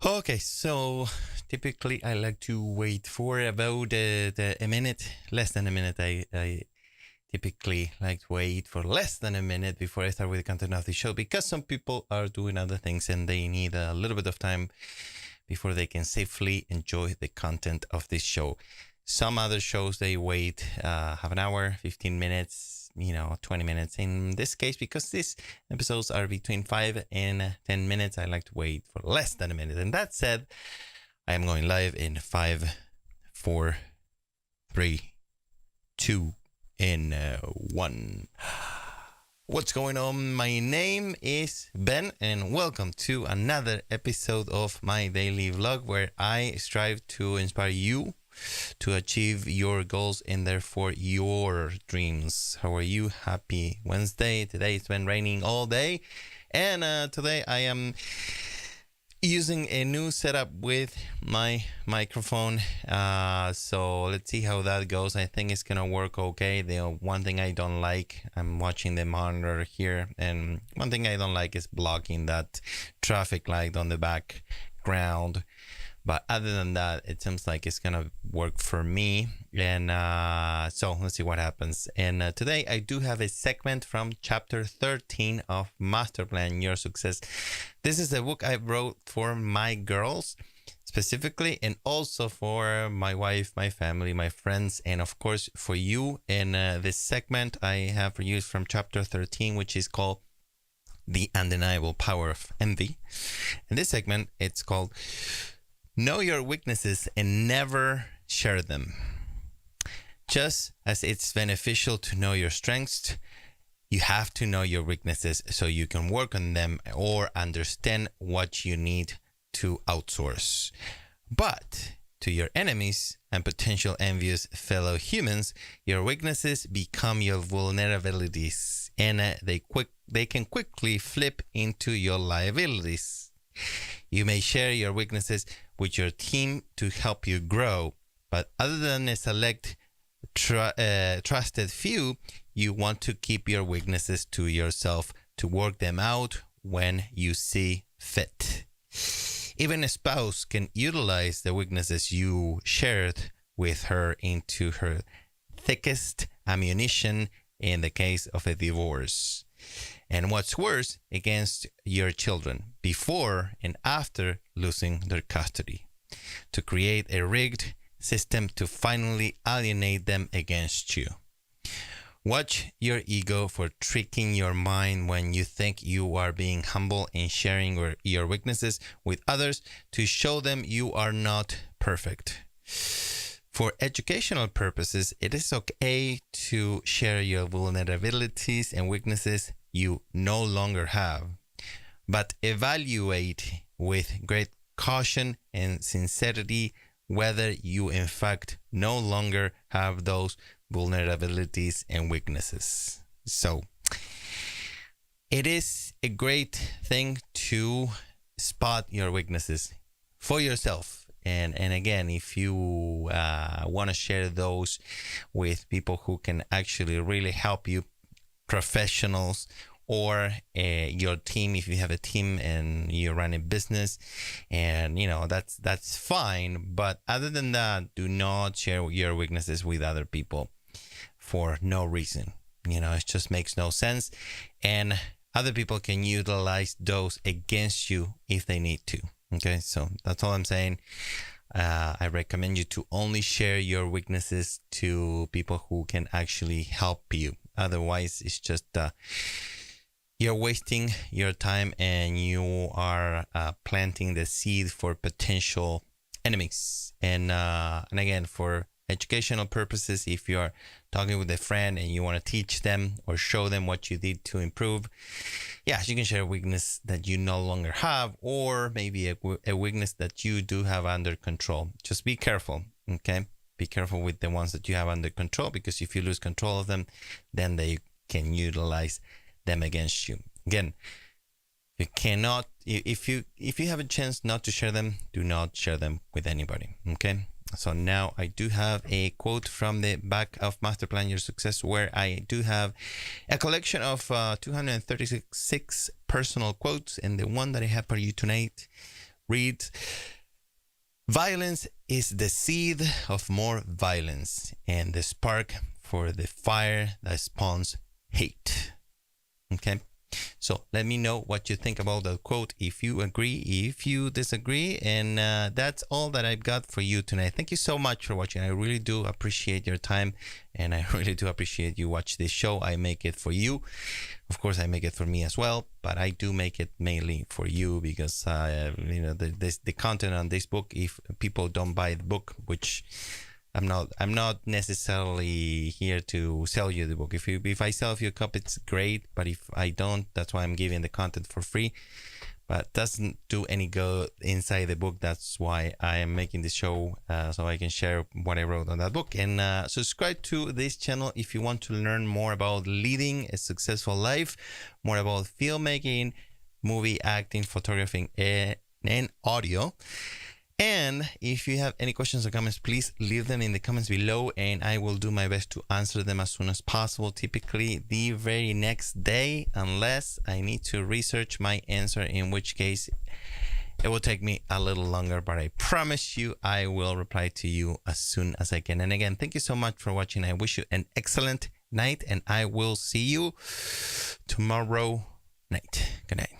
Okay, so typically I like to wait for about a minute, less than a minute. I typically like to wait for less than a minute before I start with the content of the show because some people are doing other things and they need a little bit of time before they can safely enjoy the content of this show. Some other shows they wait half an hour, 15 minutes, 20 minutes. In this case, because these episodes are between 5 and 10 minutes, I like to wait for less than a minute. And that said, I am going live in 5, 4, 3, 2, and 1. What's going on? My name is Ben, and welcome to another episode of my daily vlog where I strive to inspire you to achieve your goals and therefore your dreams. How are you? Happy Wednesday. Today it's been raining all day, and today I am using a new setup with my microphone. So let's see how that goes. I think it's gonna work okay. The one thing I don't like, I'm watching the monitor here, and one thing I don't like is blocking that traffic light on the background. But other than that, it seems like it's gonna work for me. And so let's see what happens. And today I do have a segment from chapter 13 of Masterplan Your Success. This is a book I wrote for my girls specifically, and also for my wife, my family, my friends, and of course for you. And this segment I have for you from chapter 13, which is called The Undeniable Power of Envy. In this segment, it's called Know Your Weaknesses and Never Share Them. Just as it's beneficial to know your strengths, you have to know your weaknesses so you can work on them or understand what you need to outsource. But to your enemies and potential envious fellow humans, your weaknesses become your vulnerabilities, and they can quickly flip into your liabilities. You may share your weaknesses with your team to help you grow, but other than a select trusted few, you want to keep your weaknesses to yourself to work them out when you see fit. Even a spouse can utilize the weaknesses you shared with her into her thickest ammunition in the case of a divorce. And what's worse, against your children before and after losing their custody, to create a rigged system to finally alienate them against you. Watch your ego for tricking your mind when you think you are being humble and sharing your weaknesses with others to show them you are not perfect. For educational purposes, it is okay to share your vulnerabilities and weaknesses you no longer have, but evaluate with great caution and sincerity whether you in fact no longer have those vulnerabilities and weaknesses. So it is a great thing to spot your weaknesses for yourself. And again, if you want to share those with people who can actually really help you, professionals or your team, if you have a team and you run a business, and that's fine. But other than that, do not share your weaknesses with other people for no reason. It just makes no sense, and other people can utilize those against you if they need to. Okay, so that's all I'm saying. I recommend you to only share your weaknesses to people who can actually help you. Otherwise, it's just you're wasting your time and you are planting the seed for potential enemies. And again, for educational purposes, if you are talking with a friend and you want to teach them or show them what you did to improve, yes, you can share a weakness that you no longer have, or maybe a weakness that you do have under control. Just be careful, okay? Be careful with the ones that you have under control, because if you lose control of them, then they can utilize them against you. Again, you cannot, if you have a chance not to share them, do not share them with anybody, okay? So now I do have a quote from the back of Masterplan Your Success, where I do have a collection of 236 personal quotes, and the one that I have for you tonight reads, violence is the seed of more violence and the spark for the fire that spawns hate. Okay, so let me know what you think about that quote, if you agree, if you disagree, and that's all that I've got for you tonight. Thank you so much for watching. I really do appreciate your time, and I really do appreciate you watch this show. I make it for you. Of course, I make it for me as well, but I do make it mainly for you because the content on this book, if people don't buy the book, which I'm not necessarily here to sell you the book. If I sell you a copy, it's great, but if I don't, that's why I'm giving the content for free. But doesn't do any good inside the book. That's why I am making this show, so I can share what I wrote on that book. And subscribe to this channel if you want to learn more about leading a successful life, more about filmmaking, movie acting, photographing, and audio. And if you have any questions or comments, please leave them in the comments below, and I will do my best to answer them as soon as possible, typically the very next day, unless I need to research my answer, in which case it will take me a little longer, but I promise you I will reply to you as soon as I can. And again, thank you so much for watching. I wish you an excellent night, and I will see you tomorrow night. Good night.